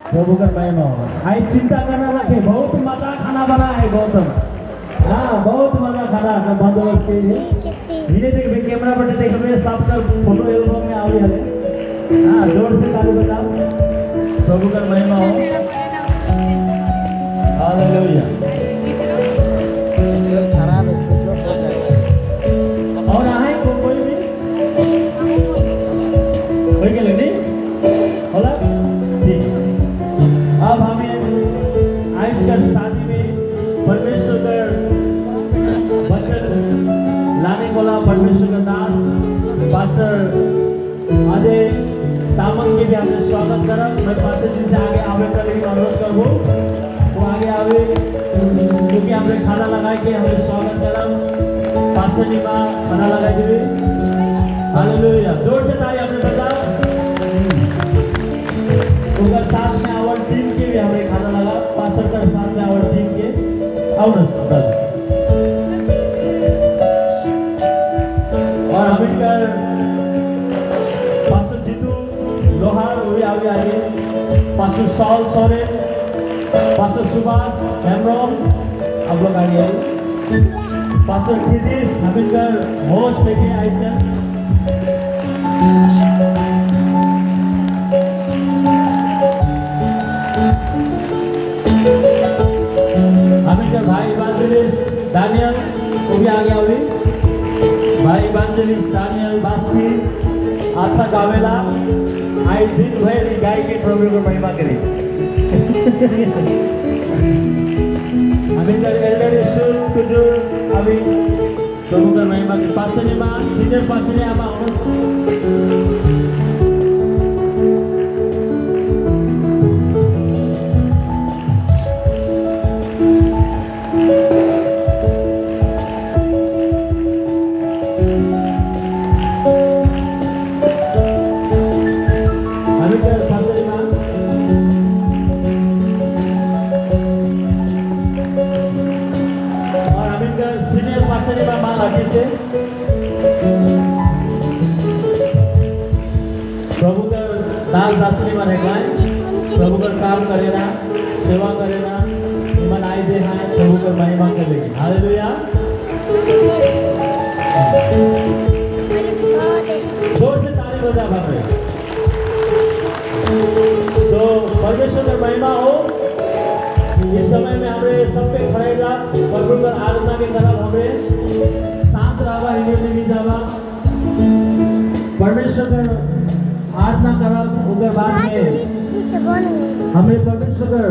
प्रभु का महिमा हो। आई चिंता करना रखे, बहुत मजा खाना बना है गौतम। हाँ, बहुत मजा खाना का बंदोबस्त के लिए। धीरे धीरे कैमरा पर देख रहे साफ कर फोटो एल्बम में आवी हले। हाँ, जोर से ताली बजाओ। प्रभु का महिमा हो। हालेलुया। खराब है और आए कोई भी कोई के लिए होला ठीक। अब हमें आज का शादी में परमेश्वर का वचन लाने वाला परमेश्वर का दास पास्टर अजय तामंग के भी हमने स्वागत करा। मैं पास्टर जी से आगे आवे का लेकिन अनुरोध करूँ वो आगे आवे क्योंकि हमने खाना लगा के हमने स्वागत करा। पास्टर जी का खाना लगा दे। हालेलुया। जोर से ताली आपने बता। उनका साथ में आवर टीम के भी हमें खाना लगा। पास्टर का साथ में आवर टीम के आउट और हमें कर पास्टर जीतू लोहार वो भी आगे आगे। पास्टर सॉल सोरे, पास्टर सुभाष हेमब्रम आप लोग आगे आए। पास्टर खिदीस हमें कर होस्ट लेके आए थे। भाई इवांजेलिस्ट दानियल वो भी आ गया अभी। भाई इवांजेलिस्ट दानियल बास्की अच्छा गावेला। आई दिन भर गाय के प्रभु को महिमा करी। अभी तक एल्डर इशूज कुछ अभी प्रभु का महिमा की पास ने मां सीनियर पास ने आमा प्रभु का दास दासनी में रहेगा। प्रभु का काम करेगा, सेवा करेगा, मन आए दे है प्रभु का महिमा करेगी। हालेलुया। जोर से ताली बजा भाई। तो परमेश्वर का महिमा हो। इस समय में हमें सब पे खड़े जा प्रभु का आराधना के तरफ हमें शांत रहा नहीं जावा। परमेश्वर का आराधना करा उसके बाद में हमें परमेश्वर